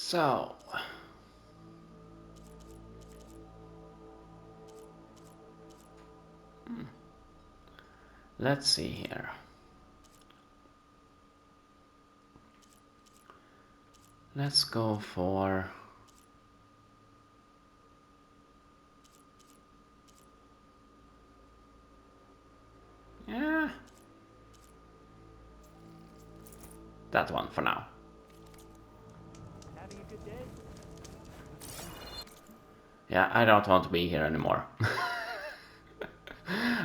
So, let's see here. Let's go for yeah, that one for now. Having a good day? Yeah, I don't want to be here anymore.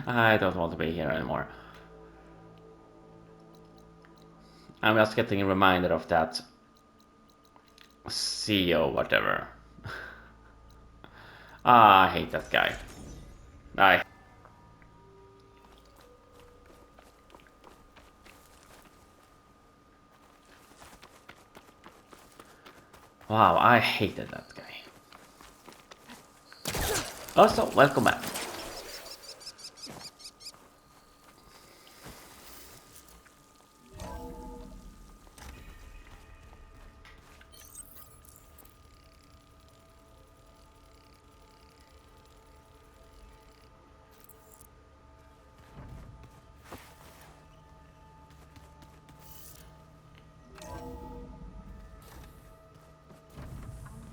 I don't want to be here anymore. I'm just getting reminded of that CEO whatever. I hate that guy. I Wow, I hated that guy. Also, welcome back.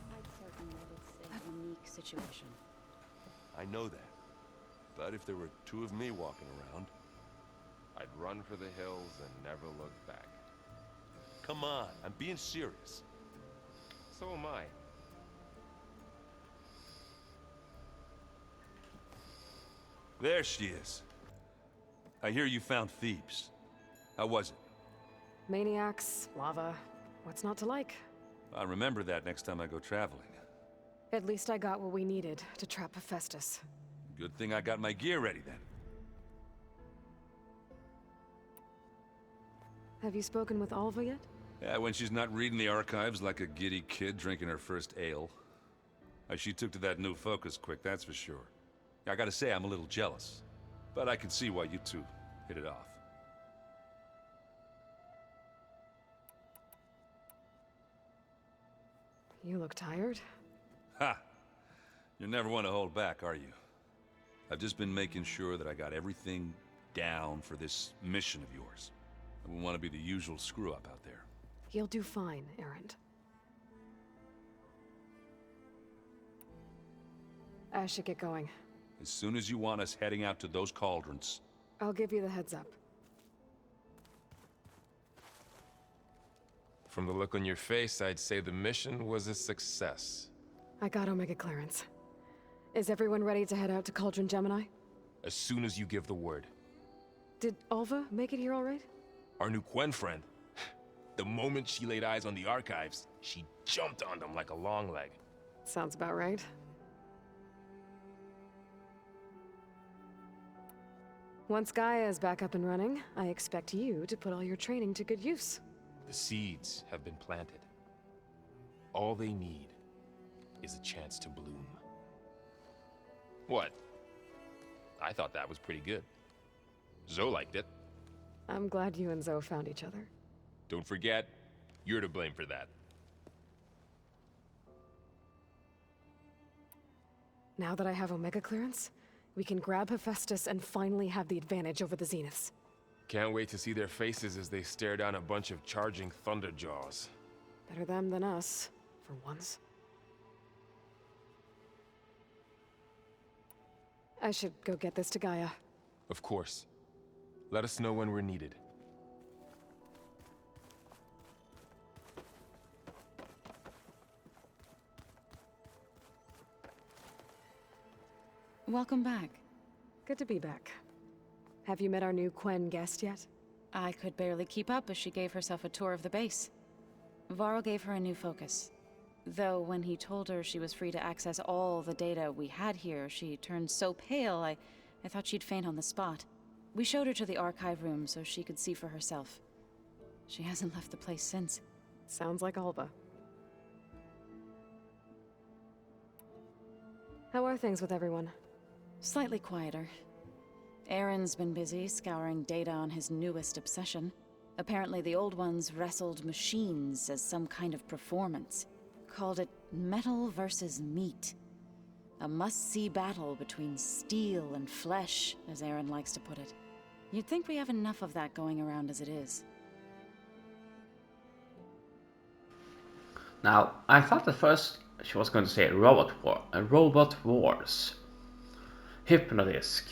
Quite certain that it's a unique situation. I know that. But if there were two of me walking around, I'd run for the hills and never look back. Come on, I'm being serious. So am I. There she is. I hear you found Thebes. How was it? Maniacs, lava, what's not to like? I'll remember that next time I go traveling. At least I got what we needed to trap Hephaestus. Good thing I got my gear ready then. Have you spoken with Alva yet? Yeah, when she's not reading the archives like a giddy kid drinking her first ale. She took to that new focus quick, that's for sure. I gotta say, I'm a little jealous. But I can see why you two hit it off. You look tired. Ha! You never want to hold back, are you? I've just been making sure that I got everything down for this mission of yours. I wouldn't want to be the usual screw-up out there. You'll do fine, Errand. I should get going. As soon as you want us heading out to those cauldrons. I'll give you the heads up. From the look on your face, I'd say the mission was a success. I got Omega clearance. Is everyone ready to head out to Cauldron Gemini? As soon as you give the word. Did Alva make it here all right? Our new Quen friend. The moment she laid eyes on the archives, she jumped on them like a long leg. Sounds about right. Once Gaia is back up and running, I expect you to put all your training to good use. The seeds have been planted. All they need is a chance to bloom. What? I thought that was pretty good. Zoe liked it. I'm glad you and Zoe found each other. Don't forget, you're to blame for that. Now that I have Omega clearance, we can grab Hephaestus and finally have the advantage over the Zeniths. Can't wait to see their faces as they stare down a bunch of charging thunderjaws. Better them than us, for once. I should go get this to Gaia. Of course. Let us know when we're needed. Welcome back. Good to be back. Have you met our new Quen guest yet? I could barely keep up as she gave herself a tour of the base. Varl gave her a new focus. Though when he told her she was free to access all the data we had here, she turned so pale I thought she'd faint on the spot. We showed her to the archive room so she could see for herself. She hasn't left the place since. Sounds like Alba. How are things with everyone? Slightly quieter. Aaron's been busy scouring data on his newest obsession. Apparently the old ones wrestled machines as some kind of performance. called it metal versus meat. A must-see battle between steel and flesh, as Aaron likes to put it. You'd think we have enough of that going around as it is. Now, I thought at first she was going to say robot wars. Hypnodisc.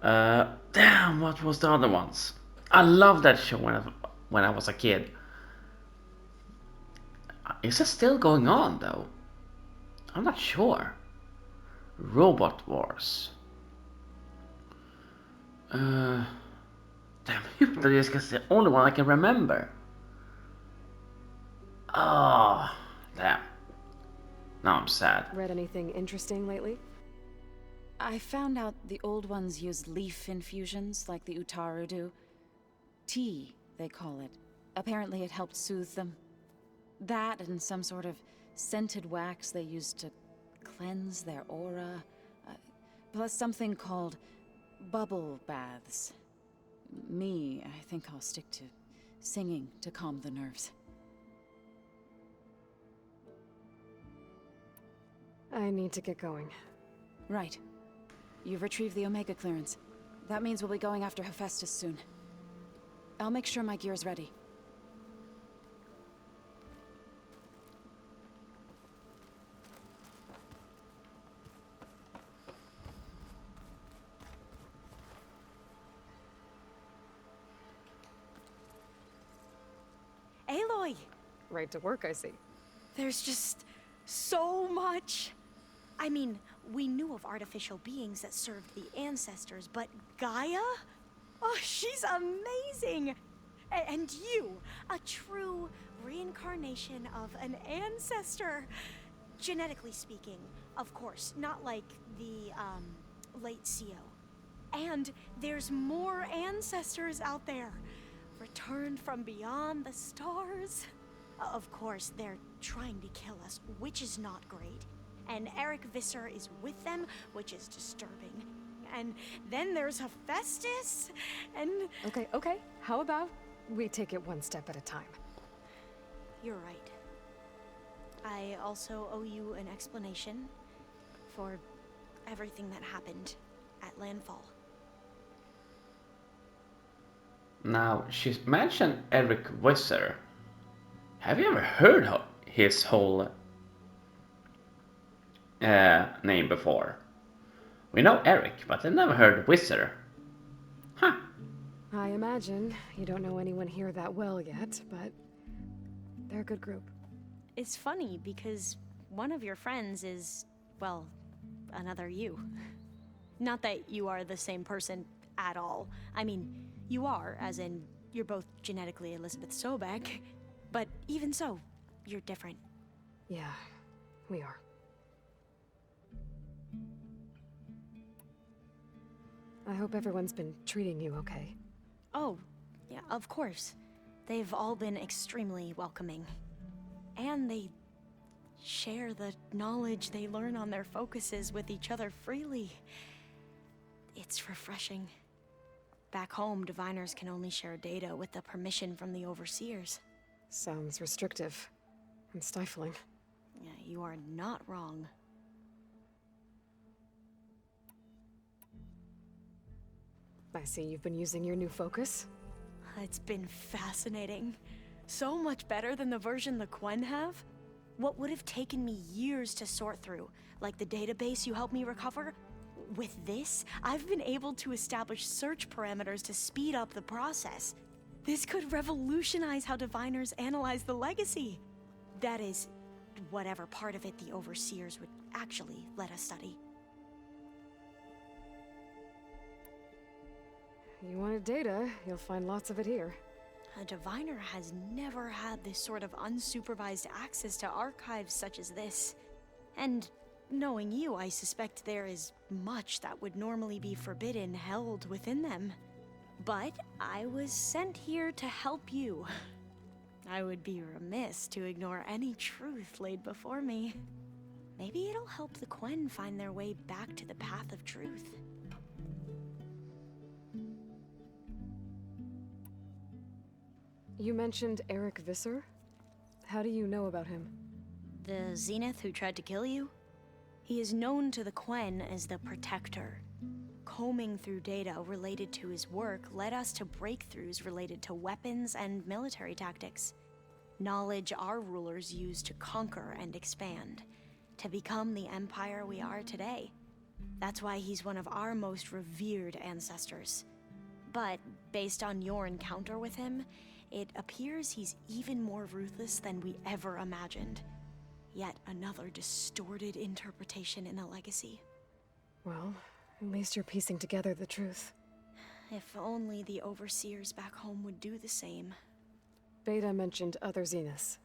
Damn, what was the other ones? I loved that show when I was a kid. Is it still going on though? I'm not sure. Robot Wars. Damn, Hypnodisc is the only one I can remember. Oh, damn. Now I'm sad. Read anything interesting lately? I found out the old ones used leaf infusions like the Utaru do. Tea, they call it. Apparently it helped soothe them. That and some sort of scented wax they used to cleanse their aura. Plus something called bubble baths. I think I'll stick to singing to calm the nerves. I need to get going. Right. You've retrieved the Omega clearance. That means we'll be going after Hephaestus soon. I'll make sure my gear's ready. Aloy! Right to work, I see. There's just so much. I mean, we knew of artificial beings that served the ancestors, but Gaia? Oh, she's amazing! And you, a true reincarnation of an ancestor. Genetically speaking, of course, not like the, late CO. And there's more ancestors out there, returned from beyond the stars. Of course, they're trying to kill us, which is not great. And Eric Visser is with them, which is disturbing. And then there's Hephaestus, and... Okay. How about we take it one step at a time? You're right. I also owe you an explanation for everything that happened at Landfall. Now, she mentioned Eric Visser. Have you ever heard his whole name before? We know Eric, but I never heard Visser. Huh. I imagine you don't know anyone here that well yet, but they're a good group. It's funny because one of your friends is, well, another you. Not that you are the same person at all. I mean, you are, as in, you're both genetically Elizabeth Sobek, but even so, you're different. Yeah, we are. I hope everyone's been treating you okay. Oh, yeah, of course. They've all been extremely welcoming. And they share the knowledge they learn on their focuses with each other freely. It's refreshing. Back home, diviners can only share data with the permission from the overseers. Sounds restrictive and stifling. Yeah, you are not wrong. I see you've been using your new focus. It's been fascinating. So much better than the version the Quen have. What would have taken me years to sort through, like the database you helped me recover, with this, I've been able to establish search parameters to speed up the process. This could revolutionize how diviners analyze the legacy. That is, whatever part of it the overseers would actually let us study. You wanted data, you'll find lots of it here. A diviner has never had this sort of unsupervised access to archives such as this. And knowing you, I suspect there is much that would normally be forbidden held within them. But I was sent here to help you. I would be remiss to ignore any truth laid before me. Maybe it'll help the Quen find their way back to the path of truth. You mentioned Eric Visser? How do you know about him? The Zenith who tried to kill you? He is known to the Quen as the Protector. Combing through data related to his work led us to breakthroughs related to weapons and military tactics. Knowledge our rulers used to conquer and expand, to become the empire we are today. That's why he's one of our most revered ancestors. But based on your encounter with him, it appears he's even more ruthless than we ever imagined. Yet another distorted interpretation in the legacy. Well, at least you're piecing together the truth. If only the overseers back home would do the same. Beta mentioned other Zeniths.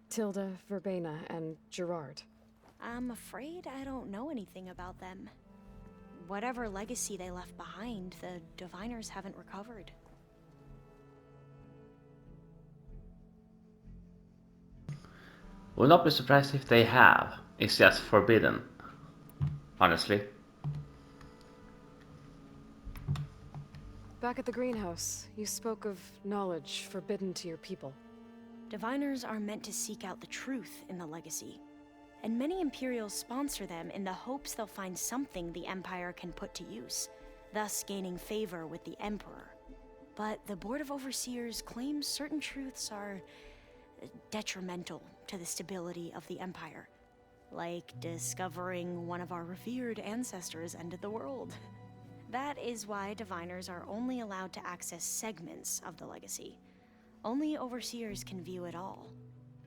Tilda, Verbena, and Gerard. I'm afraid I don't know anything about them. Whatever legacy they left behind, the Diviners haven't recovered. Would not be surprised if they have. It's just forbidden. Honestly. Back at the greenhouse, you spoke of knowledge forbidden to your people. Diviners are meant to seek out the truth in the legacy, and many Imperials sponsor them in the hopes they'll find something the Empire can put to use, thus gaining favor with the Emperor. But the Board of Overseers claims certain truths are detrimental to the stability of the Empire, like discovering one of our revered ancestors ended the world. That is why Diviners are only allowed to access segments of the legacy. Only Overseers can view it all.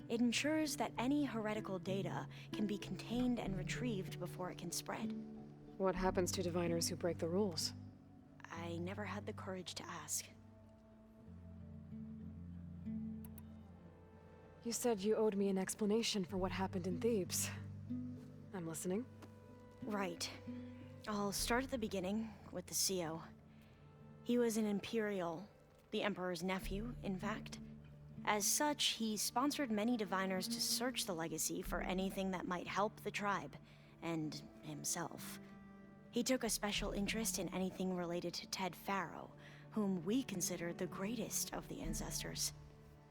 It ensures that any heretical data can be contained and retrieved before it can spread. What happens to Diviners who break the rules? I never had the courage to ask. You said you owed me an explanation for what happened in Thebes. I'm listening. Right. I'll start at the beginning, with the CO. He was an Imperial, the Emperor's nephew, in fact. As such, he sponsored many Diviners to search the legacy for anything that might help the tribe, and himself. He took a special interest in anything related to Ted Faro, whom we considered the greatest of the ancestors.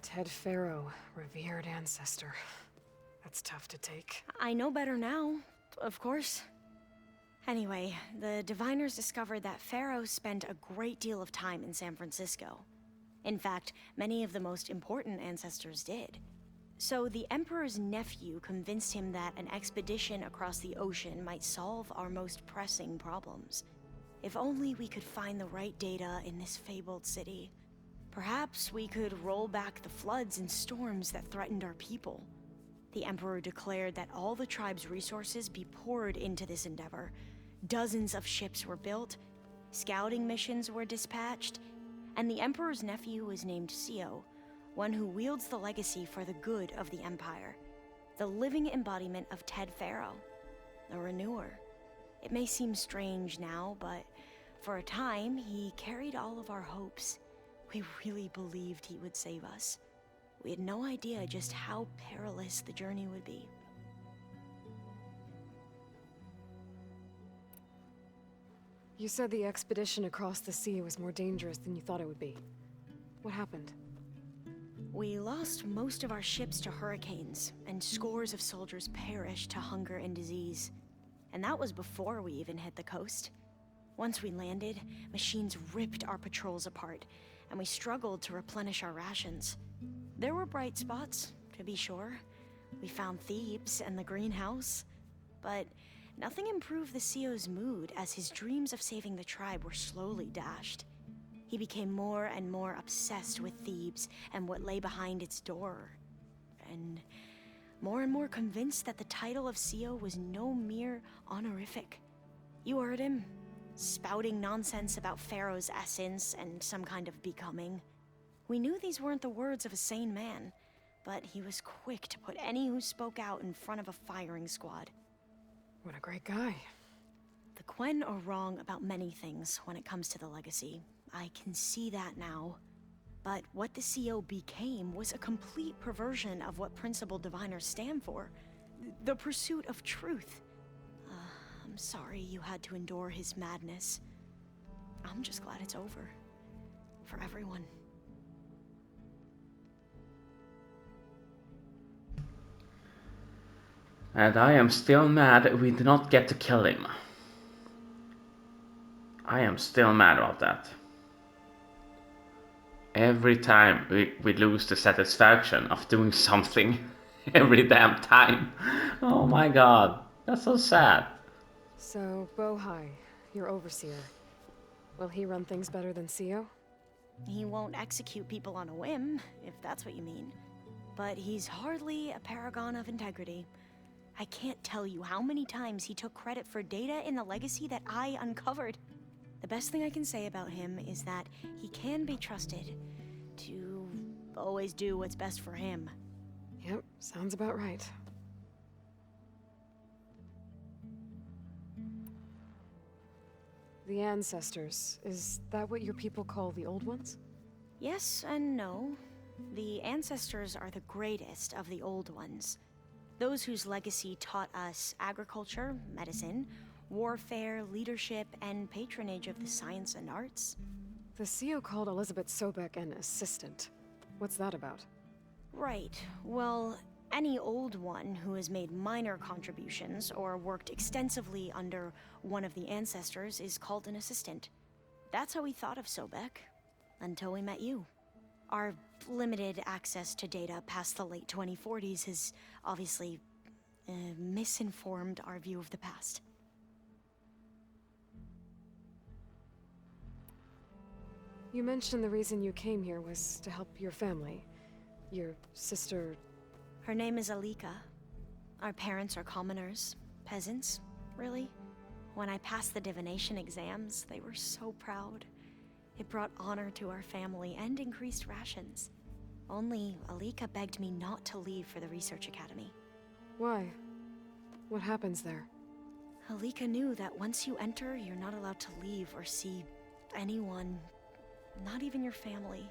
Ted Faro, revered ancestor. That's tough to take. I know better now, of course. Anyway, the Diviners discovered that Faro spent a great deal of time in San Francisco. In fact, many of the most important ancestors did. So the Emperor's nephew convinced him that an expedition across the ocean might solve our most pressing problems. If only we could find the right data in this fabled city. Perhaps we could roll back the floods and storms that threatened our people. The Emperor declared that all the tribe's resources be poured into this endeavor. Dozens of ships were built, scouting missions were dispatched, and the Emperor's nephew was named CO, one who wields the legacy for the good of the Empire, the living embodiment of Ted Faro, the Renewer. It may seem strange now, but for a time, he carried all of our hopes. We really believed he would save us. We had no idea just how perilous the journey would be. You said the expedition across the sea was more dangerous than you thought it would be. What happened? We lost most of our ships to hurricanes, and scores of soldiers perished to hunger and disease. And that was before we even hit the coast. Once we landed, machines ripped our patrols apart, and we struggled to replenish our rations. There were bright spots, to be sure. We found Thebes and the greenhouse, but nothing improved the CO's mood as his dreams of saving the tribe were slowly dashed. He became more and more obsessed with Thebes and what lay behind its door, and more convinced that the title of CO was no mere honorific. You heard him, spouting nonsense about Pharaoh's essence and some kind of becoming. We knew these weren't the words of a sane man, but he was quick to put any who spoke out in front of a firing squad. What a great guy. The Quen are wrong about many things when it comes to the legacy. I can see that now. But what the CO became was a complete perversion of what principled diviners stand for. The pursuit of truth. I'm sorry you had to endure his madness. I'm just glad it's over. For everyone. And I am still mad we did not get to kill him. I am still mad about that. Every time we lose the satisfaction of doing something. Every damn time. Oh my god. That's so sad. So, Bohai, your overseer. Will he run things better than Sio? He won't execute people on a whim, if that's what you mean. But he's hardly a paragon of integrity. I can't tell you how many times he took credit for data in the legacy that I uncovered. The best thing I can say about him is that he can be trusted to always do what's best for him. Yep, sounds about right. The ancestors, is that what your people call the old ones? Yes and no. The ancestors are the greatest of the old ones. Those whose legacy taught us agriculture, medicine, warfare, leadership, and patronage of the science and arts. The Sio called Elizabeth Sobek an assistant. What's that about? Right. Well, any old one who has made minor contributions or worked extensively under one of the ancestors is called an assistant. That's how we thought of Sobek, until we met you. Our limited access to data past the late 2040s has obviously misinformed our view of the past. You mentioned the reason you came here was to help your family. Your sister... Her name is Alika. Our parents are commoners, peasants, really. When I passed the divination exams, they were so proud. It brought honor to our family and increased rations. Only Alika begged me not to leave for the research academy. Why? What happens there? Alika knew that once you enter, you're not allowed to leave or see anyone, not even your family.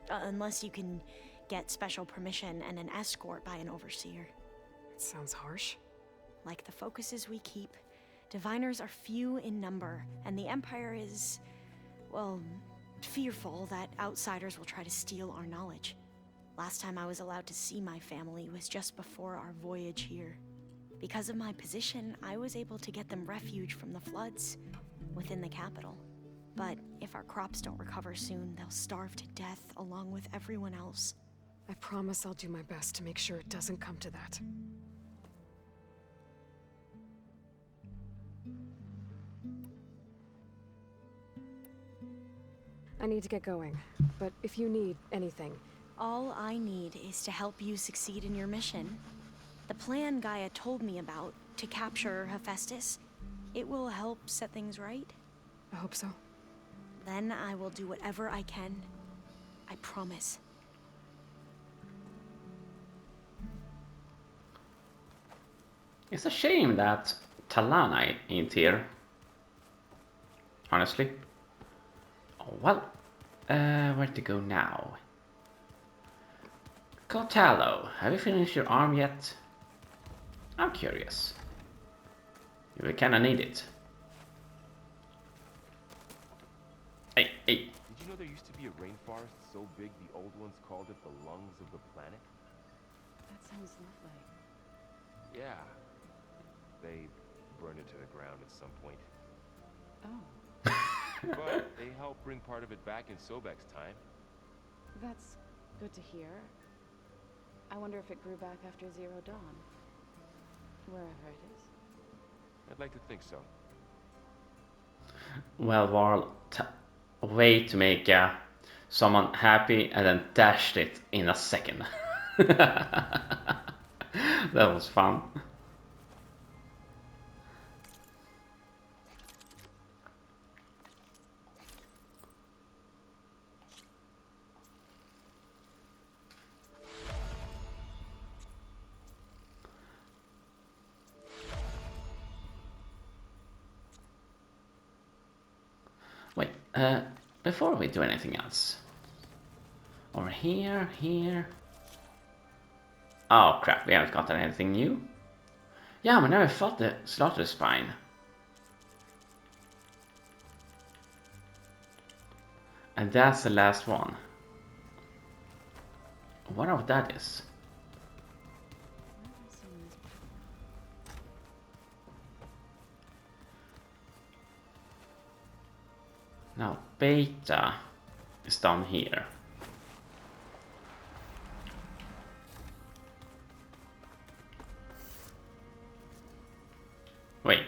Unless you can get special permission and an escort by an overseer. It sounds harsh. Like the focuses we keep, diviners are few in number, and the Empire is, well, fearful that outsiders will try to steal our knowledge. Last time I was allowed to see my family was just before our voyage here. Because of my position, I was able to get them refuge from the floods within the capital. But if our crops don't recover soon, they'll starve to death along with everyone else. I promise I'll do my best to make sure it doesn't come to that. I need to get going, but if you need anything... All I need is to help you succeed in your mission. The plan Gaia told me about, to capture Hephaestus, it will help set things right. I hope so. Then I will do whatever I can. I promise. It's a shame that Talana ain't here. Honestly. Oh, well, where to go now? Kotalo, have you finished your arm yet? I'm curious. You will kinda need it. Hey, hey. Did you know there used to be a rainforest so big the old ones called it the lungs of the planet? That sounds lovely. Yeah. They burned it to the ground at some point. Oh, But they helped bring part of it back in Sobek's time. that's good to hear. I wonder if it grew back after Zero Dawn. Wherever it is. I'd like to think so. Well, Varl, way to make someone happy and then dashed it in a second. That was fun. Wait, before we do anything else. Over here, here. Oh crap, we haven't gotten anything new. Yeah, we never fought the slaughter spine. And that's the last one. I wonder what that is. Where have I seen this before? Now, Beta is down here. Wait.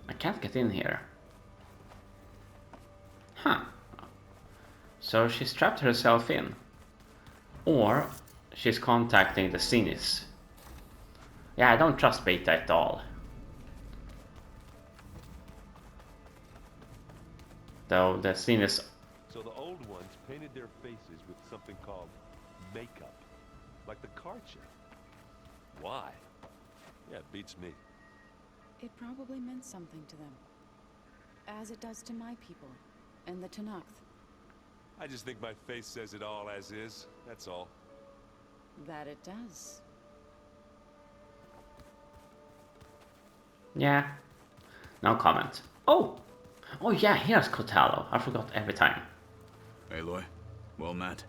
I can't get in here. Huh. So she's trapped herself in. Or she's contacting the Cynis. Yeah, I don't trust Beta at all. Though the Cynis... So the old ones painted their faces with something called makeup. Like the card shape. Why? Yeah, it beats me. It probably meant something to them. As it does to my people, and the Tenakth. I just think my face says it all as is. That's all. That it does. Yeah. No comment. Oh! Oh yeah, here's Cotallo. I forgot every time. Aloy, well met.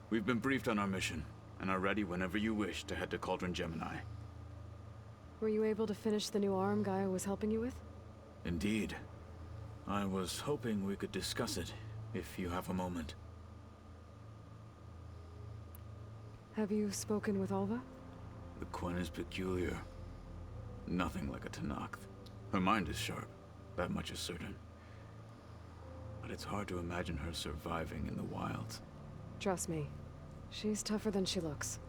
We've been briefed on our mission, and are ready whenever you wish to head to Cauldron Gemini. Were you able to finish the new arm Gaia was helping you with? Indeed. I was hoping we could discuss it, if you have a moment. Have you spoken with Alva? The Quen is peculiar. Nothing like a Tenakth. Her mind is sharp, that much is certain. But it's hard to imagine her surviving in the wilds. Trust me, she's tougher than she looks.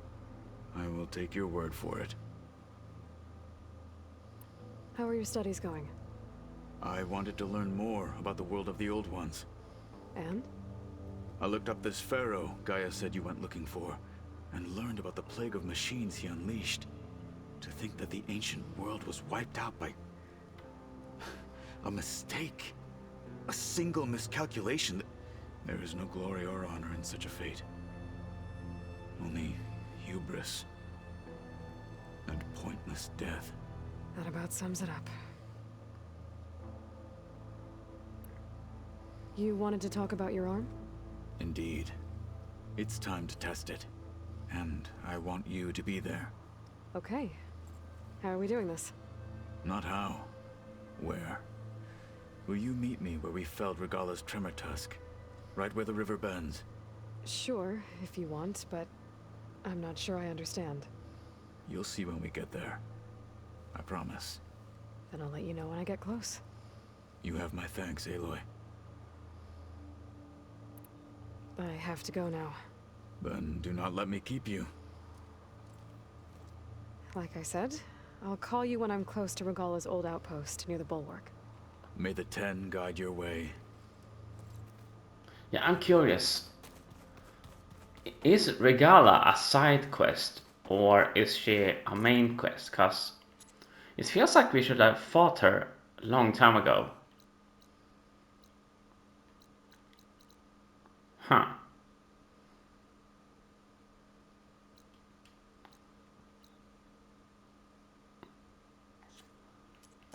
I will take your word for it. How are your studies going? I wanted to learn more about the world of the Old Ones. And? I looked up this pharaoh Gaia said you went looking for, and learned about the plague of machines he unleashed. To think that the ancient world was wiped out by... a mistake. A single miscalculation. There is no glory or honor in such a fate. Only hubris. And pointless death. That about sums it up. You wanted to talk about your arm? Indeed. It's time to test it. And I want you to be there. Okay. How are we doing this? Not how. Where? Will you meet me where we felled Regala's tremor tusk? Right where the river bends? Sure, if you want, but I'm not sure I understand. You'll see when we get there. I promise. Then I'll let you know when I get close. You have my thanks, Aloy. I have to go now. Then do not let me keep you. Like I said, I'll call you when I'm close to Regala's old outpost near the bulwark. May the Ten guide your way. Yeah, I'm curious. Is Regala a side quest or is she a main quest? Cause it feels like we should have fought her a long time ago. Huh.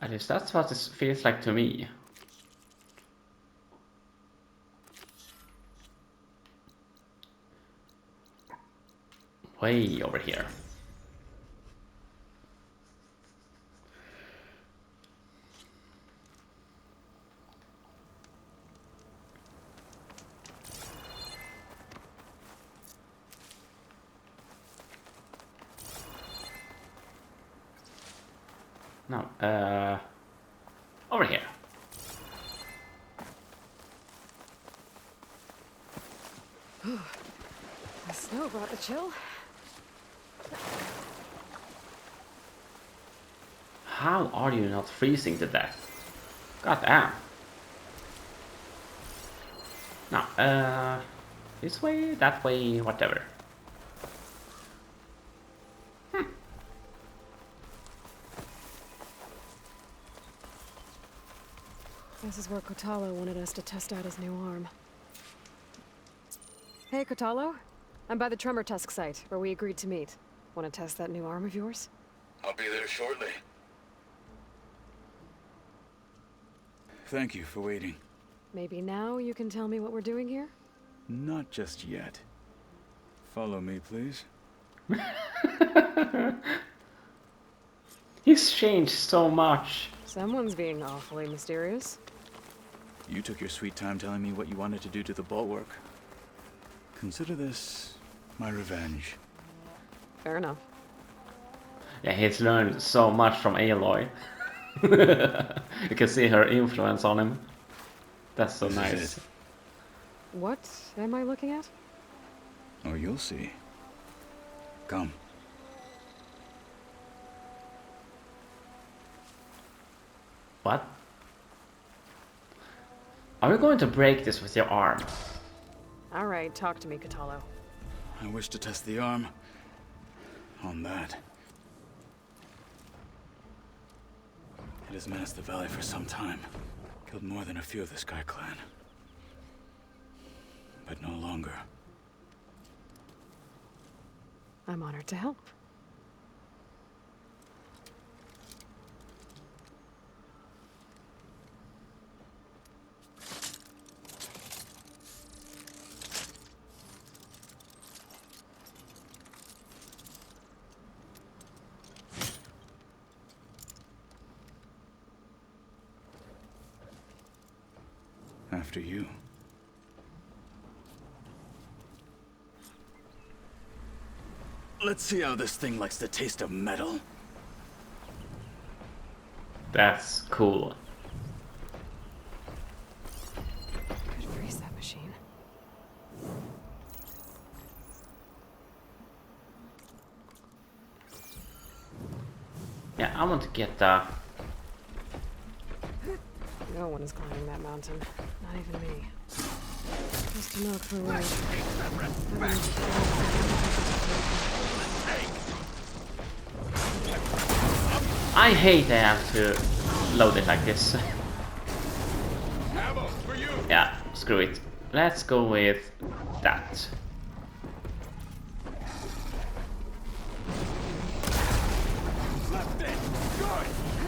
At least that's what it feels like to me. Way over here. No, over here. The snow brought the chill. How are you not freezing to death? God damn. Now, this way, that way, whatever. This is where Cotallo wanted us to test out his new arm. Hey, Cotallo. I'm by the Tremor Tusk site, where we agreed to meet. Want to test that new arm of yours? I'll be there shortly. Thank you for waiting. Maybe now you can tell me what we're doing here? Not just yet. Follow me, please. He's changed so much. Someone's being awfully mysterious. You took your sweet time telling me what you wanted to do to the bulwark. Consider this my revenge. Fair enough. Yeah, he's learned so much from Aloy. You can see her influence on him. That's so This is nice. it. What am I looking at? Oh, you'll see. Come. What? Are we going to break this with your arm? Alright, talk to me, Katalo. I wish to test the arm on that. It has menaced the valley for some time. Killed more than a few of the Sky Clan. But no longer. I'm honored to help. After you. Let's see how this thing likes the taste of metal. That's cool. Could freeze that machine. Yeah, I want to get the... No one is climbing that mountain. Not even me. Just to milk the road. I hate I have to load it like this. Yeah, screw it. Let's go with that.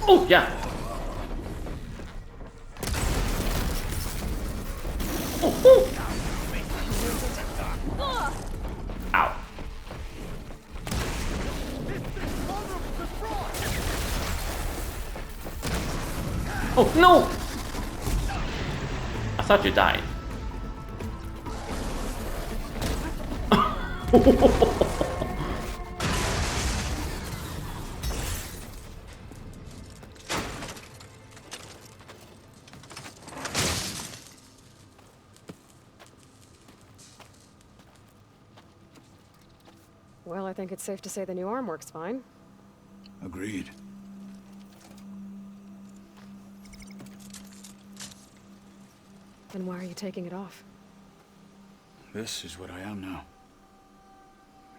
Oh, yeah. Oh, oh. Ow. Oh, no! I thought you died. Well, I think it's safe to say the new arm works fine. Agreed. Then why are you taking it off? This is what I am now.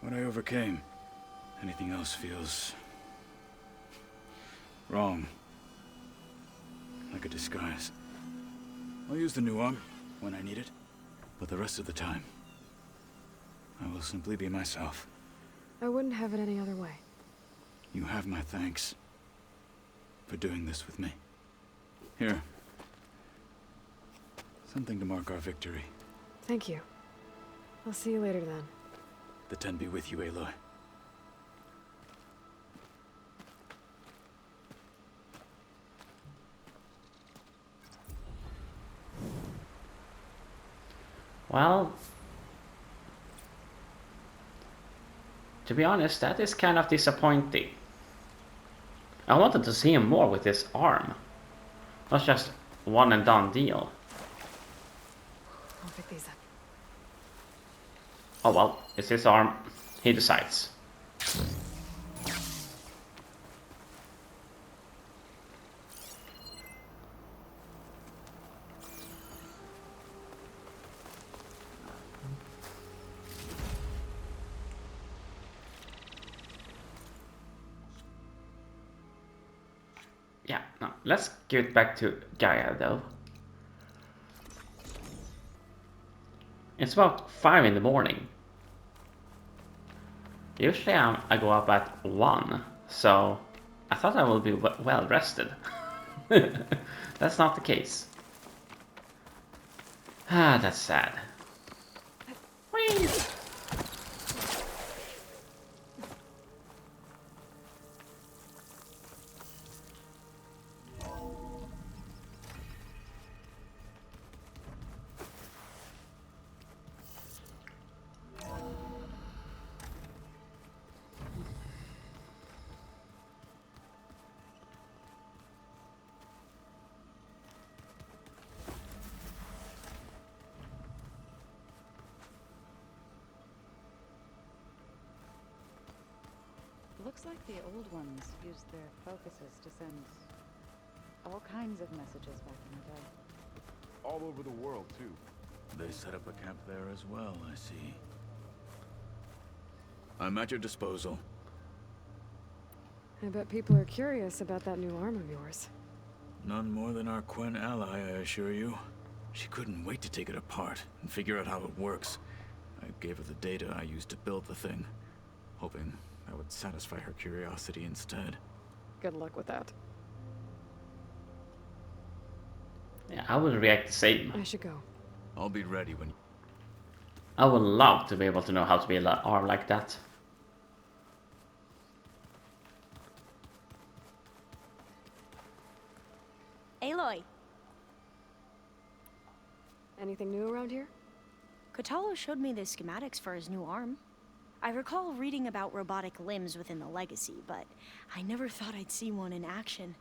What I overcame. Anything else feels... wrong. Like a disguise. I'll use the new arm when I need it. But the rest of the time, I will simply be myself. I wouldn't have it any other way. You have my thanks for doing this with me. Here. Something to mark our victory. Thank you. I'll see you later then. The Ten be with you, Aloy. Well, to be honest, that is kind of disappointing. I wanted to see him more with his arm. Not just one and done deal. I'll pick these up. Oh well, it's his arm. He decides. Yeah, no, let's give it back to Gaia though. It's about 5 in the morning. Usually I go up at 1, so I thought I would be well rested. That's not the case. Ah, that's sad. Whee! Looks like the old ones used their focuses to send all kinds of messages back in the day. All over the world, too. They set up a camp there as well, I see. I'm at your disposal. I bet people are curious about that new arm of yours. None more than our Quen ally, I assure you. She couldn't wait to take it apart and figure out how it works. I gave her the data I used to build the thing, hoping that would satisfy her curiosity instead. Good luck with that. Yeah, I would react the same. I should go. I'll be ready when... I would love to be able to know how to build an arm like that. Aloy, Anything new around here? Kotallo showed me the schematics for his new arm. I recall reading about robotic limbs within the Legacy, but I never thought I'd see one in action.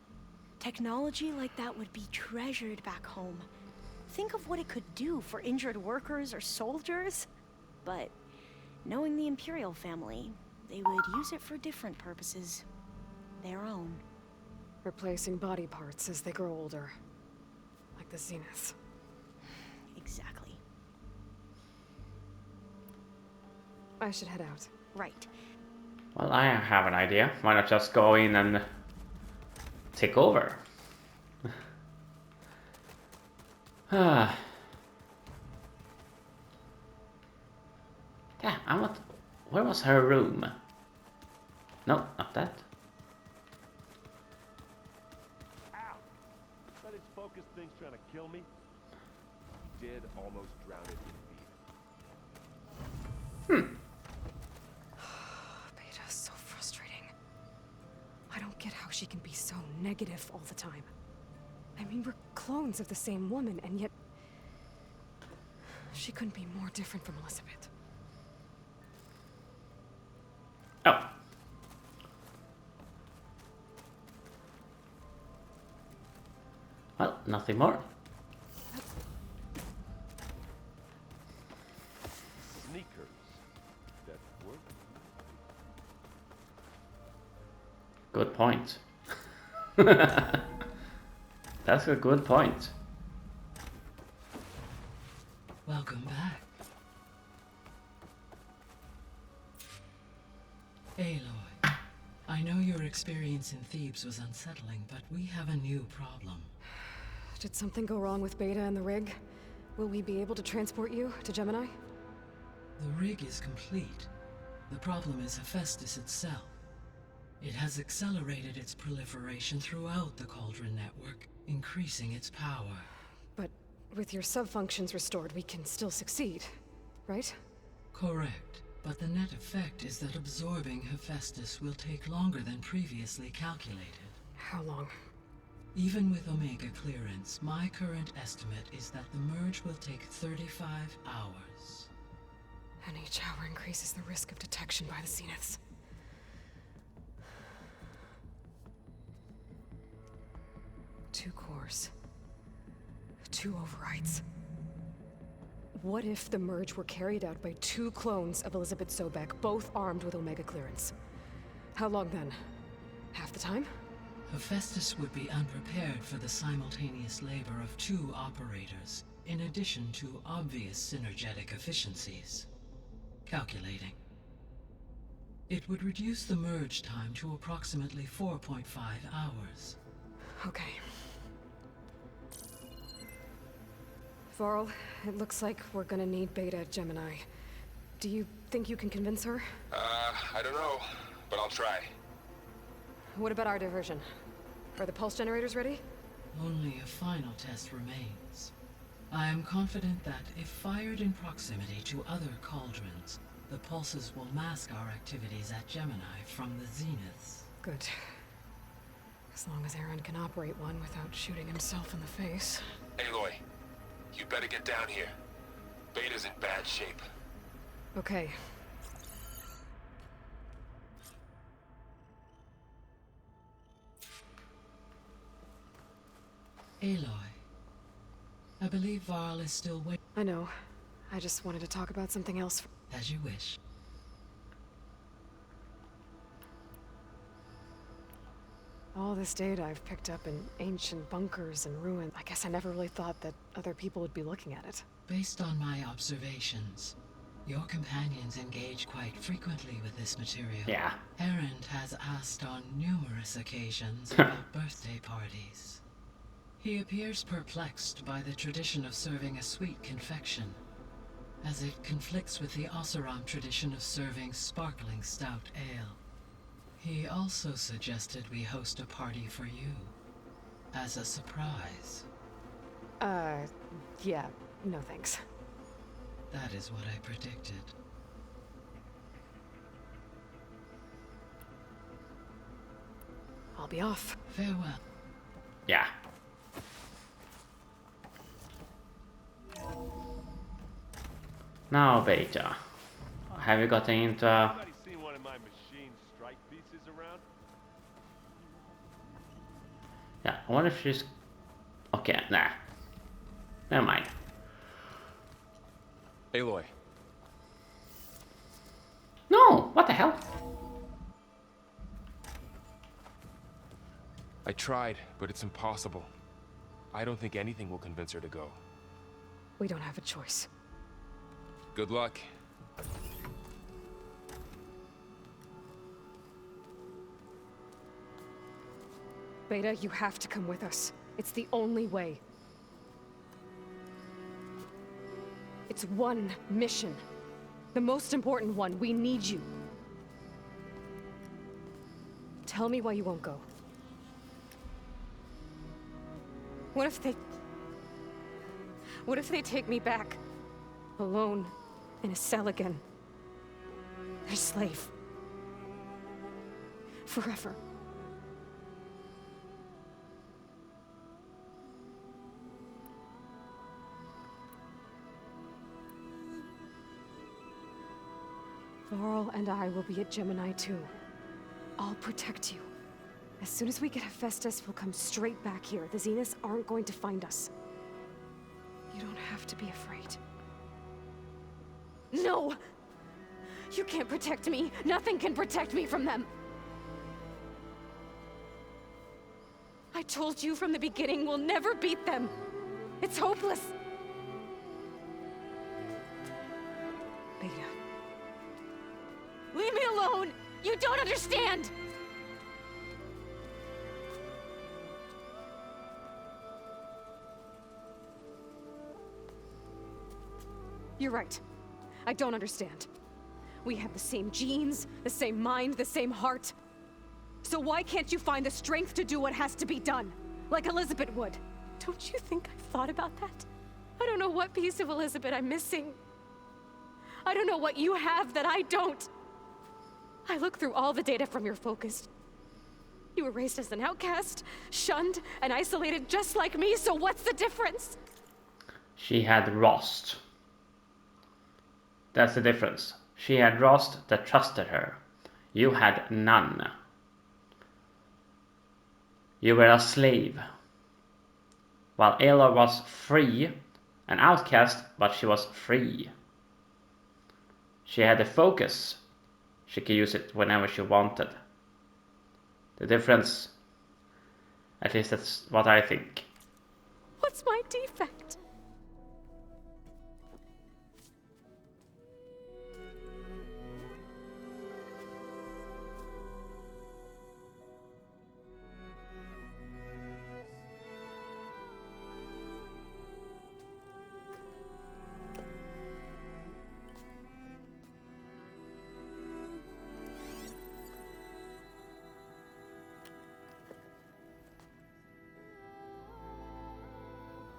Technology like that would be treasured back home. Think of what it could do for injured workers or soldiers. But knowing the Imperial family, they would use it for different purposes. Their own. Replacing body parts as they grow older. Like the Zeniths. Exactly. I should head out. Right. Well, I have an idea. Why not just go in and take over? Yeah, I'm not... Where was her room? No, not that. Ow! That his focus thing's trying to kill me. He did almost drown it in beer. Beta's so frustrating. I don't get how she can be so negative all the time. I mean, we're clones of the same woman, and yet... she couldn't be more different from Elizabeth. Oh. Well, nothing more. Sneakers. That work? Good point. That's a good point. Welcome back. Aloy, I know your experience in Thebes was unsettling, but we have a new problem. Did something go wrong with Beta and the rig? Will we be able to transport you to Gemini? The rig is complete. The problem is Hephaestus itself. It has accelerated its proliferation throughout the Cauldron network, increasing its power. But with your sub-functions restored, we can still succeed, right? Correct. But the net effect is that absorbing Hephaestus will take longer than previously calculated. How long? Even with Omega clearance, my current estimate is that the merge will take 35 hours. And each hour increases the risk of detection by the Zeniths. Two cores. Two overrides. What if the merge were carried out by two clones of Elizabeth Sobek, both armed with Omega clearance? How long then? Half the time? Hephaestus would be unprepared for the simultaneous labor of two operators, in addition to obvious synergetic efficiencies. Calculating. It would reduce the merge time to approximately 4.5 hours. Okay. Varl, it looks like we're gonna need Beta at Gemini. Do you think you can convince her? I don't know, but I'll try. What about our diversion? Are the pulse generators ready? Only a final test remains. I am confident that if fired in proximity to other cauldrons, the pulses will mask our activities at Gemini from the Zeniths. Good. As long as Aaron can operate one without shooting himself in the face. Aloy, you better get down here. Beta's in bad shape. Okay. Aloy, I believe Varl is still waiting. I know. I just wanted to talk about something else. As you wish. All this data I've picked up in ancient bunkers and ruins. I guess I never really thought that other people would be looking at it. Based on my observations, your companions engage quite frequently with this material. Yeah. Erend has asked on numerous occasions about birthday parties. He appears perplexed by the tradition of serving a sweet confection, as it conflicts with the Oseram tradition of serving sparkling stout ale. He also suggested we host a party for you, as a surprise. Yeah, no thanks. That is what I predicted. I'll be off. Farewell. Yeah. Now, Beta, have you gotten into Anybody seen one of my machine strike pieces around? yeah, I wonder if she's... Okay, nah. Never mind. Aloy, No! What the hell? I tried, but it's impossible. I don't think anything will convince her to go. We don't have a choice. Good luck. Beta, you have to come with us. It's the only way. It's one mission. The most important one. We need you. Tell me why you won't go. What if they take me back? Alone, in a cell again. A slave. Forever. Varl and I will be at Gemini too. I'll protect you. As soon as we get Hephaestus, we'll come straight back here. The Zeniths aren't going to find us. You don't have to be afraid. No! You can't protect me. Nothing can protect me from them. I told you from the beginning we'll never beat them. It's hopeless. Beta. Leave me alone! You don't understand! You're right. I don't understand. We have the same genes, the same mind, the same heart. So why can't you find the strength to do what has to be done? Like Elizabeth would. Don't you think I've thought about that? I don't know what piece of Elizabeth I'm missing. I don't know what you have that I don't. I look through all the data from your focus. You were raised as an outcast, shunned, and isolated just like me, so what's the difference? She had Rost. That's the difference. She had Rost that trusted her. You had none. You were a slave. While Aloy was free, an outcast, but she was free. She had the focus. She could use it whenever she wanted. The difference, at least that's what I think. What's my defect?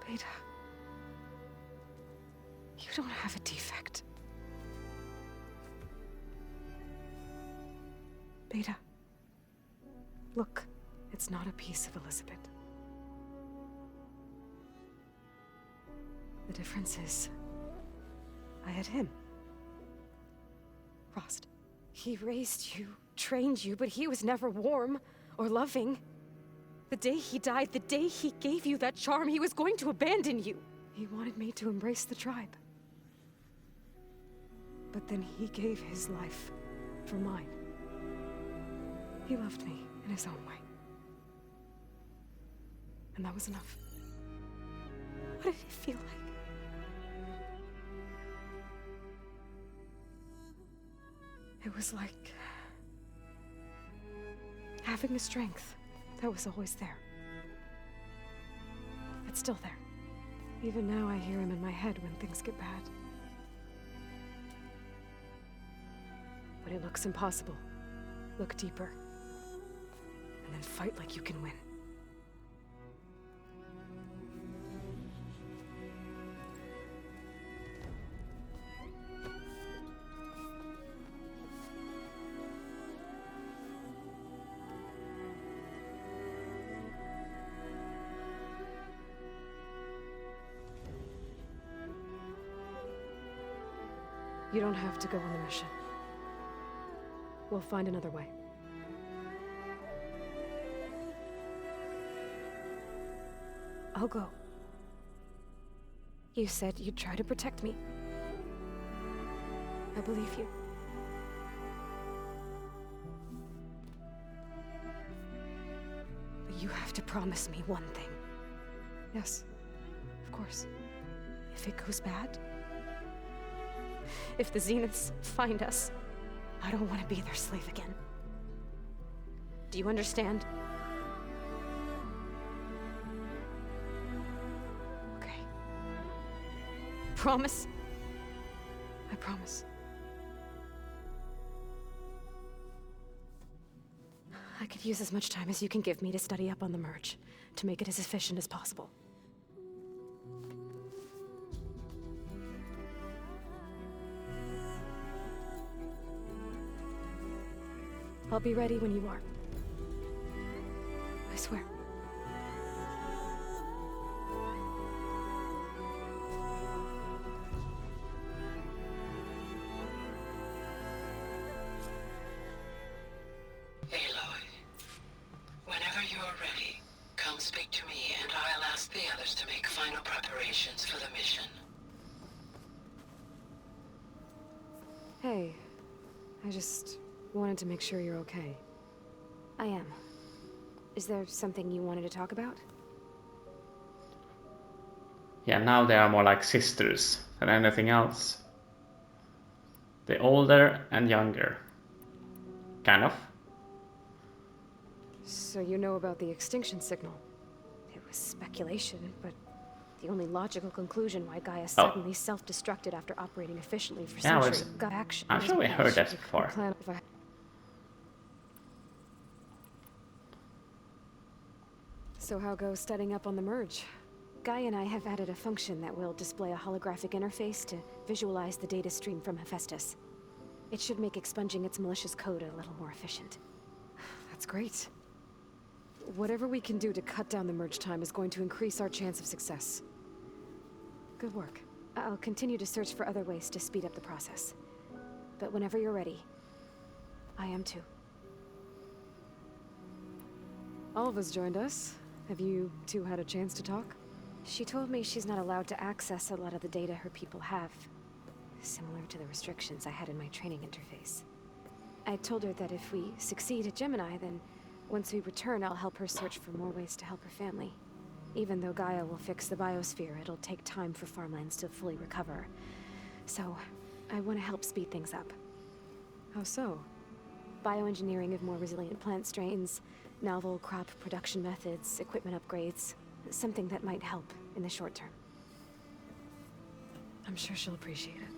Beta. You don't have a defect. Beta. Look, it's not a piece of Elizabeth. The difference is, I had him. Rost. He raised you, trained you, but he was never warm or loving. The day he died, the day he gave you that charm, he was going to abandon you. He wanted me to embrace the tribe. But then he gave his life for mine. He loved me in his own way. and that was enough. What did it feel like? It was like having a strength that was always there. It's still there. Even now I hear him in my head when things get bad. When it looks impossible, look deeper. And then fight like you can win. You don't have to go on the mission. We'll find another way. I'll go. You said you'd try to protect me. I believe you. But you have to promise me one thing. Yes, of course. If it goes bad, if the Zeniths find us, I don't want to be their slave again. Do you understand? Okay. Promise? I promise. I could use as much time as you can give me to study up on the merge, to make it as efficient as possible. I'll be ready when you are. I swear. Aloy, whenever you're ready, come speak to me and I'll ask the others to make final preparations for the mission. Hey, I just wanted to make sure you're okay. I am. Is there something you wanted to talk about? Yeah, now they are more like sisters than anything else. The older and younger. Kind of. So you know about the extinction signal? It was speculation, but the only logical conclusion why Gaia suddenly self-destructed after operating efficiently for centuries got action. I'm sure we heard that before. So how goes studying up on the merge? Gaia and I have added a function that will display a holographic interface to visualize the data stream from Hephaestus. It should make expunging its malicious code a little more efficient. That's great. Whatever we can do to cut down the merge time is going to increase our chance of success. Good work. I'll continue to search for other ways to speed up the process. But whenever you're ready, I am too. Alva's joined us. Have you two had a chance to talk? She told me she's not allowed to access a lot of the data her people have. Similar to the restrictions I had in my training interface. I told her that if we succeed at Gemini, then once we return, I'll help her search for more ways to help her family. Even though Gaia will fix the biosphere, it'll take time for farmlands to fully recover. So, I want to help speed things up. How so? Bioengineering of more resilient plant strains, novel crop production methods, equipment upgrades. Something that might help in the short term. I'm sure she'll appreciate it.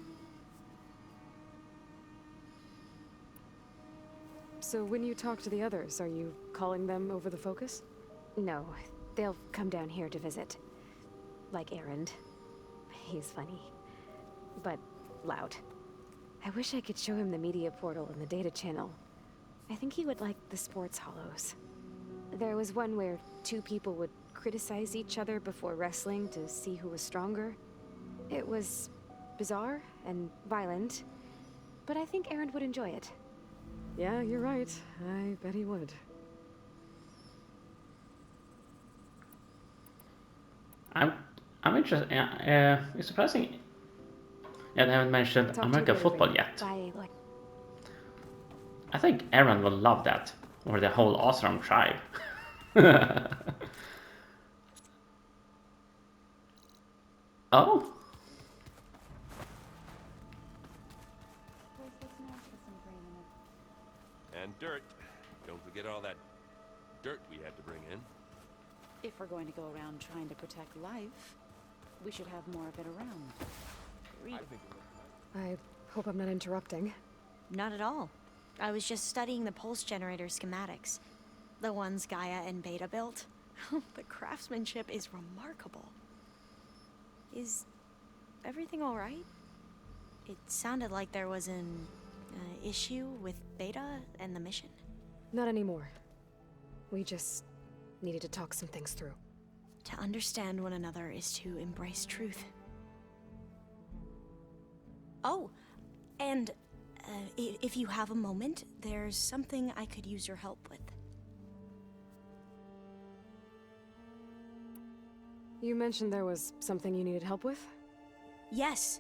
So when you talk to the others, are you calling them over the focus? No, they'll come down here to visit. Like Erend. He's funny. But loud. I wish I could show him the media portal and the data channel. I think he would like the sports hollows. There was one where two people would criticize each other before wrestling to see who was stronger. It was bizarre and violent, but I think Erend would enjoy it. Yeah, you're right. I bet he would. I'm interested. It's surprising. Yeah, they haven't mentioned American football yet. Bye. I think Aaron will love that, or the whole Osram tribe. Oh. And dirt. Don't forget all that dirt we had to bring in. If we're going to go around trying to protect life, we should have more of it around. I think it looks nice. I hope I'm not interrupting. Not at all. I was just studying the pulse generator schematics. The ones Gaia and Beta built. The craftsmanship is remarkable. Is everything all right? It sounded like there was an issue with Beta and the mission. Not anymore. We just needed to talk some things through. To understand one another is to embrace truth. Oh, and if you have a moment, there's something I could use your help with. You mentioned there was something you needed help with? Yes.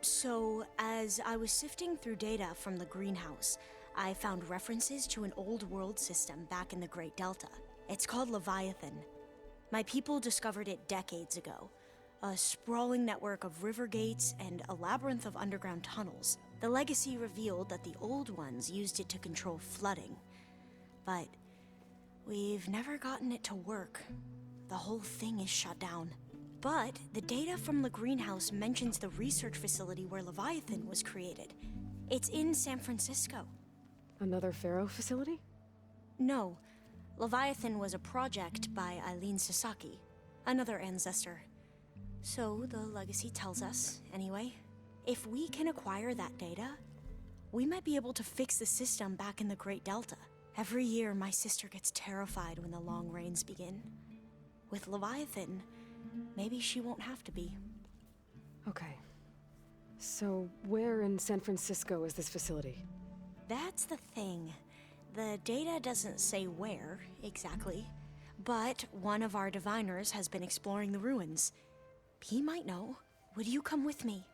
So, as I was sifting through data from the greenhouse, I found references to an old world system back in the Great Delta. It's called Leviathan. My people discovered it decades ago. A sprawling network of river gates and a labyrinth of underground tunnels. The legacy revealed that the old ones used it to control flooding. But we've never gotten it to work. The whole thing is shut down. But the data from the greenhouse mentions the research facility where Leviathan was created. It's in San Francisco. Another Pharaoh facility? No. Leviathan was a project by Eileen Sasaki, another ancestor. So the legacy tells us, anyway. If we can acquire that data, we might be able to fix the system back in the Great Delta. Every year, my sister gets terrified when the long rains begin. With Leviathan, maybe she won't have to be. Okay. So, where in San Francisco is this facility? That's the thing. The data doesn't say where, exactly. But one of our diviners has been exploring the ruins. He might know. Would you come with me?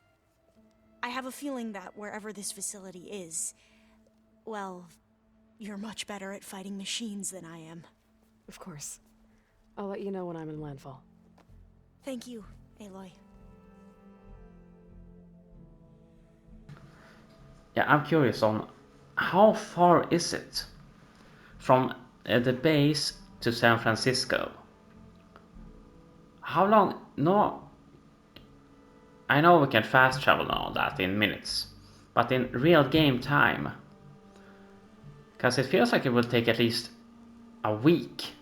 I have a feeling that wherever this facility is, well, you're much better at fighting machines than I am. Of course. I'll let you know when I'm in landfall. Thank you, Aloy. Yeah, I'm curious on how far is it from the base to San Francisco? How long? No, I know we can fast travel and all that in minutes, but in real game time, because it feels like it will take at least a week.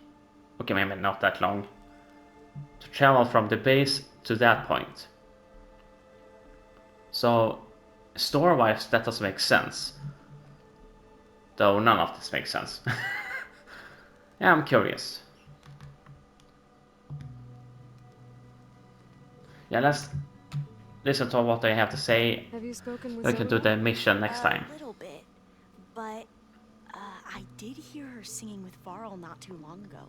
Okay, maybe not that long to travel from the base to that point. So story-wise, that doesn't make sense. Though none of this makes sense. Yeah, I'm curious. Yeah, let's listen to what they have to say. Have you spoken with We can do Zoe? the mission next time. A little bit, but I did hear her singing with Varl not too long ago.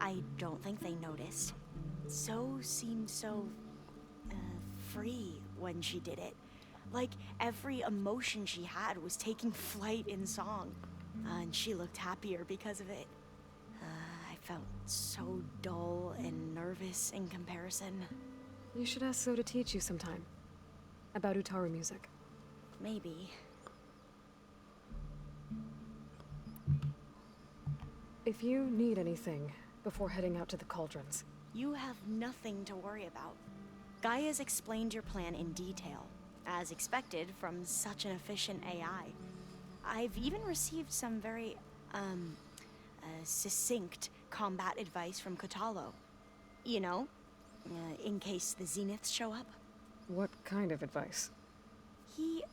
I don't think they noticed. So seemed so free when she did it. Like every emotion she had was taking flight in song. And she looked happier because of it. I felt so dull and nervous in comparison. You should ask Zoe to teach you sometime. About Utaru music. Maybe. If you need anything before heading out to the cauldrons. You have nothing to worry about. Gaia's explained your plan in detail, as expected from such an efficient AI. I've even received some very, succinct combat advice from Kotalo. You know, in case the Zeniths show up. What kind of advice? He,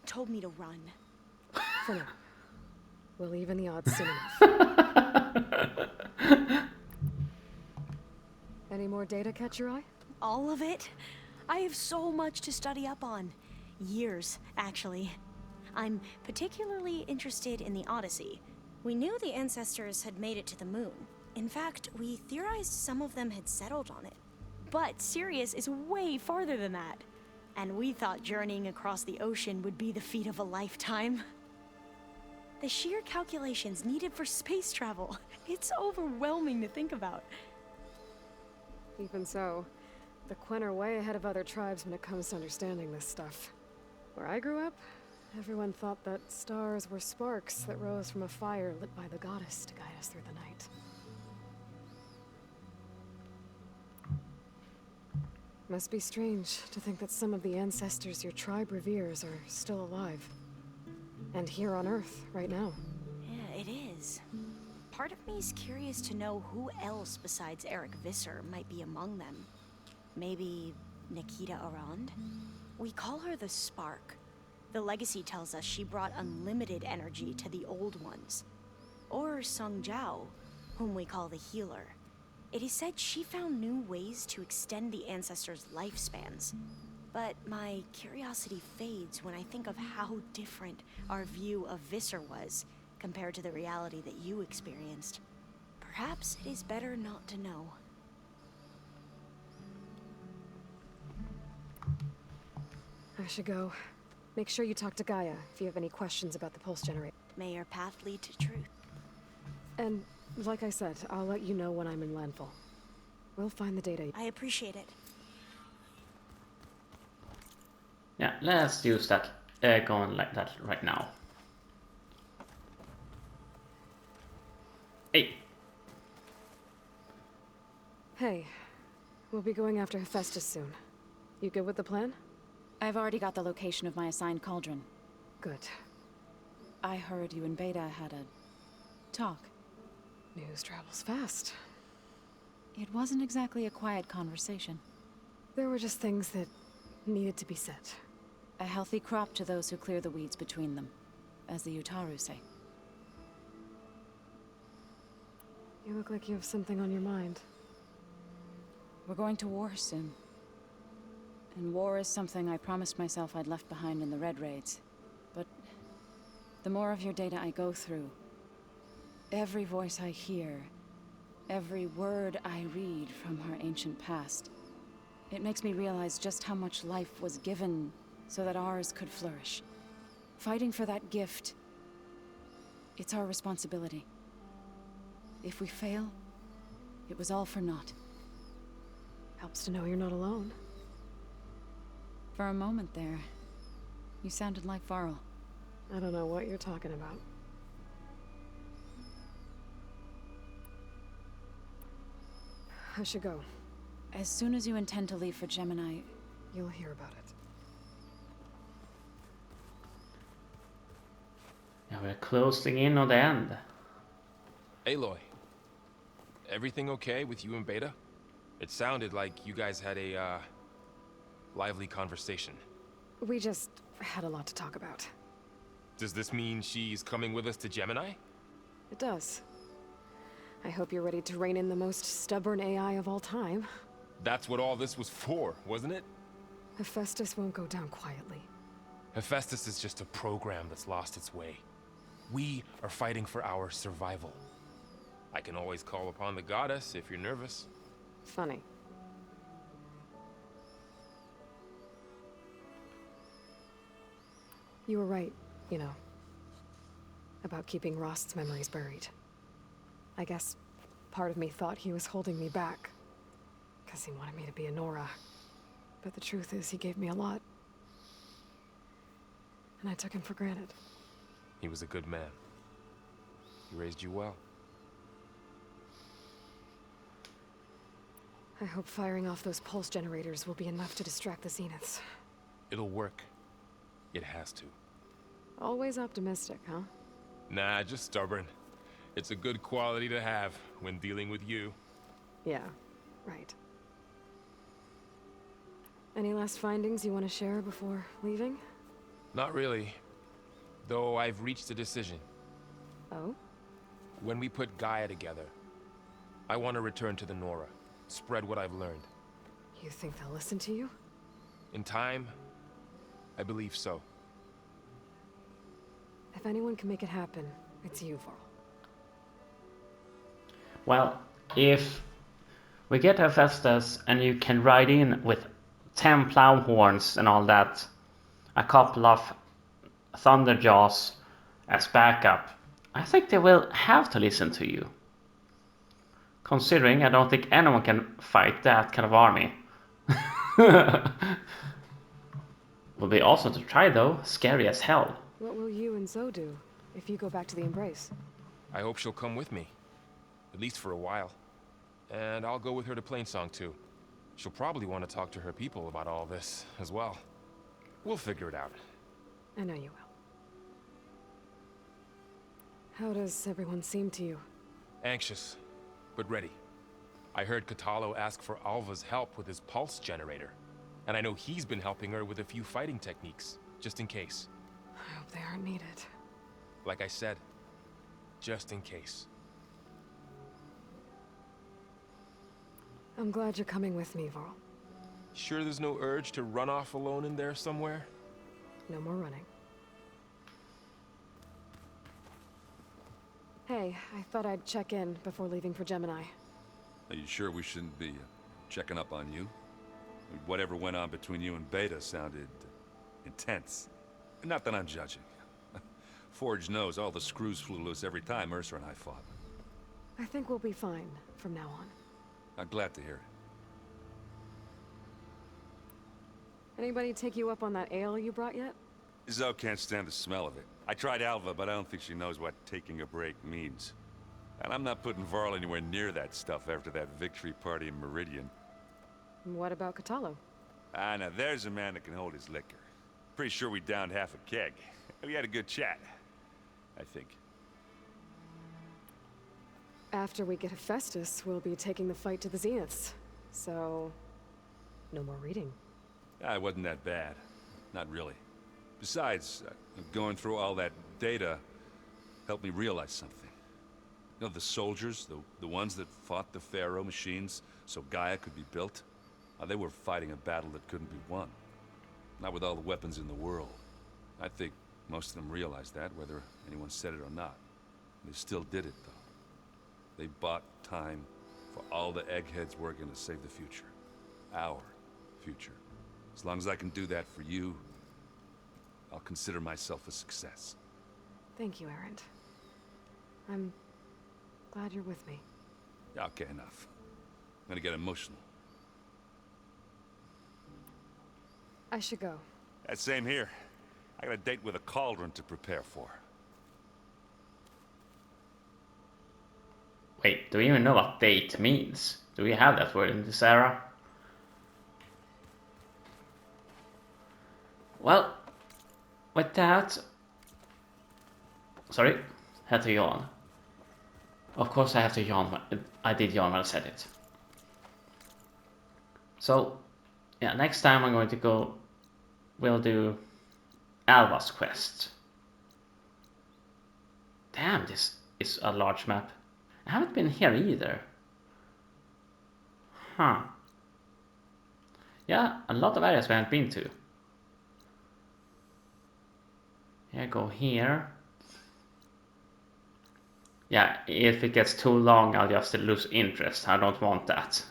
told me to run. For now. We'll even the odds soon enough. Any more data catch your eye? All of it? I have so much to study up on. Years, actually. I'm particularly interested in the Odyssey. We knew the ancestors had made it to the moon. In fact, we theorized some of them had settled on it. But Sirius is way farther than that. And we thought journeying across the ocean would be the feat of a lifetime. The sheer calculations needed for space travel. It's overwhelming to think about. Even so, the Quen are way ahead of other tribes when it comes to understanding this stuff. Where I grew up, everyone thought that stars were sparks that rose from a fire lit by the goddess to guide us through the night. Must be strange to think that some of the ancestors your tribe reveres are still alive. And here on Earth, right now. Yeah, it is. Part of me is curious to know who else besides Eric Visser might be among them. Maybe Nikita Arand? We call her the Spark. The legacy tells us she brought unlimited energy to the old ones. Or Sung Jiao, whom we call the Healer. It is said she found new ways to extend the ancestors' lifespans. But my curiosity fades when I think of how different our view of Visser was compared to the reality that you experienced. Perhaps it is better not to know. I should go. Make sure you talk to Gaia if you have any questions about the pulse generator. May your path lead to truth. And, like I said, I'll let you know when I'm in landfall. We'll find the data. I appreciate it. Yeah, let's use that going like that right now. Hey. Hey, we'll be going after Hephaestus soon. You good with the plan? I've already got the location of my assigned cauldron. Good. I heard you and Beta had a talk. News travels fast. It wasn't exactly a quiet conversation. There were just things that needed to be said. A healthy crop to those who clear the weeds between them, as the Utaru say. You look like you have something on your mind. We're going to war soon. And war is something I promised myself I'd left behind in the Red Raids. But the more of your data I go through, every voice I hear, every word I read from our ancient past, it makes me realize just how much life was given so that ours could flourish. Fighting for that gift, it's our responsibility. If we fail, it was all for naught. Helps to know you're not alone. For a moment there, you sounded like Varl. I don't know what you're talking about. I should go. As soon as you intend to leave for Gemini, you'll hear about it. Yeah, we're closing in on the end. Aloy, everything okay with you and Beta? It sounded like you guys had a, lively conversation. We just had a lot to talk about. Does this mean she's coming with us to Gemini? It does. I hope you're ready to rein in the most stubborn AI of all time. That's what all this was for, wasn't it? Hephaestus won't go down quietly. Hephaestus is just a program that's lost its way. We are fighting for our survival. I can always call upon the goddess if you're nervous. Funny. You were right, you know, about keeping Rost's memories buried. I guess part of me thought he was holding me back, because he wanted me to be a Nora. But the truth is, he gave me a lot. And I took him for granted. He was a good man. He raised you well. I hope firing off those pulse generators will be enough to distract the Zeniths. It'll work. It has to. Always optimistic, huh? Nah, just stubborn. It's a good quality to have when dealing with you. Yeah, right. Any last findings you want to share before leaving? Not really. Though I've reached a decision. Oh? When we put Gaia together, I want to return to the Nora. Spread what I've learned. You think they'll listen to you? In time, I believe so. If anyone can make it happen, it's you, Varl. Well, if we get Hephaestus and you can ride in with 10 plow horns and all that, a couple of thunderjaws as backup, I think they will have to listen to you. Considering I don't think anyone can fight that kind of army. Would be awesome to try though, scary as hell. What will you and Zoe do if you go back to the Embrace? I hope she'll come with me. At least for a while. And I'll go with her to Plainsong too. She'll probably want to talk to her people about all this as well. We'll figure it out. I know you will. How does everyone seem to you? Anxious, but ready. I heard Katalo ask for Alva's help with his pulse generator. And I know he's been helping her with a few fighting techniques, just in case. I hope they aren't needed. Like I said, just in case. I'm glad you're coming with me, Varl. Sure there's no urge to run off alone in there somewhere? No more running. Hey, I thought I'd check in before leaving for Gemini. Are you sure we shouldn't be checking up on you? Whatever went on between you and Beta sounded intense. Not that I'm judging. Forge knows all the screws flew loose every time Ursa and I fought. I think we'll be fine from now on. I'm glad to hear it. Anybody take you up on that ale you brought yet? Zoe can't stand the smell of it. I tried Alva, but I don't think she knows what taking a break means. And I'm not putting Varl anywhere near that stuff after that victory party in Meridian. What about Katalo? Ah, now there's a man that can hold his liquor. Pretty sure we downed half a keg. We had a good chat, I think. After we get Hephaestus, we'll be taking the fight to the Zeniths. So, no more reading. Ah, it wasn't that bad. Not really. Besides, going through all that data helped me realize something. You know, the soldiers, the ones that fought the Pharaoh machines so Gaia could be built, they were fighting a battle that couldn't be won. Not with all the weapons in the world. I think most of them realized that, whether anyone said it or not. They still did it, though. They bought time for all the eggheads working to save the future. Our future. As long as I can do that for you, I'll consider myself a success. Thank you, Erend. I'm glad you're with me. Okay, enough. I'm gonna get emotional. I should go. Same here. I got a date with a cauldron to prepare for. Wait, do we even know what date means? Do we have that word in this era? Well, with that... Sorry, had to yawn. Of course I have to yawn. I did yawn when I said it. So, yeah, next time I'm going to go... We'll do Alva's quest. Damn, this is a large map. I haven't been here either. Huh. Yeah, a lot of areas we haven't been to. Yeah, go here. Yeah, if it gets too long, I'll just lose interest. I don't want that.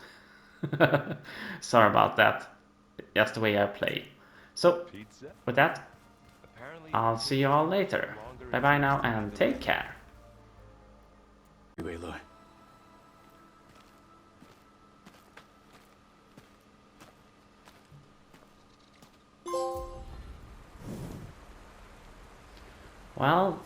Sorry about that. That's the way I play. So, with that, I'll see you all later. Bye bye now and take care. You, Aloy. Well,